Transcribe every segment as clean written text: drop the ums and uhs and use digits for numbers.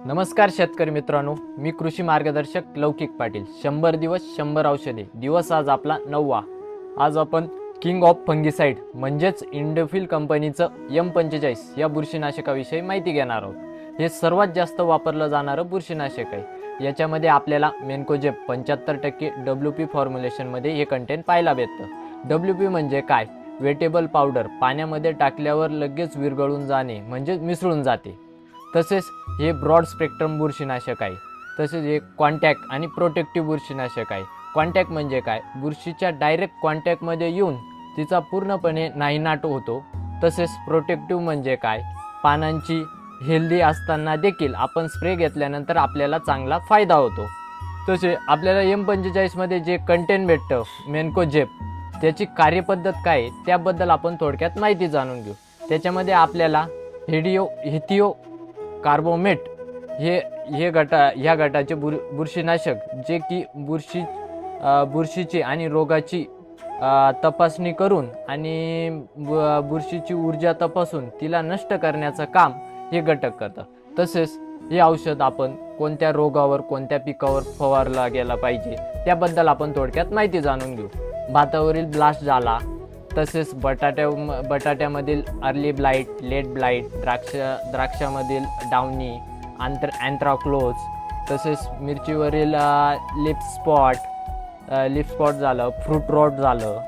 नमस्कार शेतकरी मित्रांनो, मी कृषी मार्गदर्शक लौकिक पाटील। 100 दिवस 100 औषधे दिवस आज आपला 9वा। आज आपण किंग ऑफ फंगिसाइड म्हणजेच इंडोफिल कंपनीचं M45 या बुरशीनाशकाविषयी माहिती घेणार आहोत। हे सर्वात जास्त वापरलं जाणारं बुरशीनाशक आहे। याच्यामध्ये आपल्याला मेन्कोजेब 75% WP फॉर्म्युलेशनमध्ये हे कंटेंट पाहायला भेटतं। WP म्हणजे काय? वेटेबल पावडर, पाण्यामध्ये टाकल्यावर लगेच विरघळून जाणे म्हणजे मिसळून जाते। तसेच हे ब्रॉड स्पेक्ट्रम बुरशीनाशक आहे। तसेच हे कॉन्टॅक्ट आणि प्रोटेक्टिव्ह बुरशीनाशक आहे। कॉन्टॅक्ट म्हणजे काय? बुरशीच्या डायरेक्ट कॉन्टॅक्टमध्ये येऊन तिचा पूर्णपणे नायनाट होतो। तसेच प्रोटेक्टिव्ह म्हणजे काय? पानांची हेल्दी असताना देखील आपण स्प्रे घेतल्यानंतर आपल्याला चांगला फायदा होतो। तसे आपल्याला M45 मध्ये जे कंटेंट भेटतं मेन्कोजेब, त्याची कार्यपद्धत काय आहे त्याबद्दल आपण थोडक्यात माहिती जाणून घेऊ। त्याच्यामध्ये आपल्याला हिथिओ कार्बोमेट ह्या गटाचे बुरशीनाशक जे की बुरशीची आणि रोगाची तपासणी करून आणि बुरशीची ऊर्जा तपासून तिला नष्ट करण्याचं काम हे घटक करतं। तसेच हे औषध आपण कोणत्या रोगावर कोणत्या पिकावर फवारला गेला पाहिजे त्याबद्दल आपण थोडक्यात माहिती जाणून घेऊ। भातावरील ब्लास्ट झाला, तसेच बटाट्यामधील अर्ली ब्लाइट, लेट ब्लाइट, द्राक्षामधील डाउनी, अँथ्राक्लोज, तसेच मिरचीवरील लिप स्पॉट झालं, फ्रूट रॉट झालं,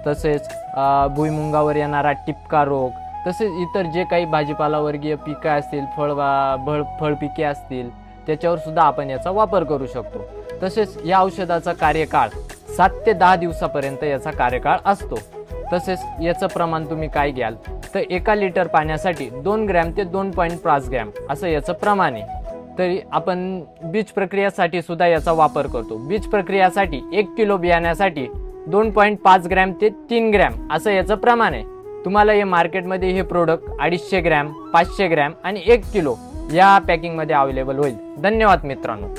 तसेच भुईमुगावर येणारा टिपका रोग, तसेच इतर जे काही भाजीपालावर्गीय पिके असतील, फळपिके असतील त्याच्यावर सुद्धा आपण याचा वापर करू शकतो। तसेच या औषधाचा कार्यकाळ 7 ते 10 दिवसापर्यंत याचा कार्यकाळ असतो। तसेच याचं प्रमाण तुम्ही काय घ्याल तर 1 लिटर पाण्यासाठी 2 ग्रॅम ते 2.5 ग्रॅम असं याचं प्रमाण आहे। तरी आपण बीज प्रक्रियासाठी सुद्धा याचा वापर करतो। बीज प्रक्रियासाठी 1 किलो बियाण्यासाठी 2.5 ग्रॅम ते 3 ग्रॅम असं याचं प्रमाण आहे। तुम्हाला हे मार्केटमध्ये हे प्रोडक्ट 250 ग्रॅम, 500 ग्रॅम आणि 1 किलो या पॅकिंगमध्ये अवेलेबल होईल। धन्यवाद मित्रांनो।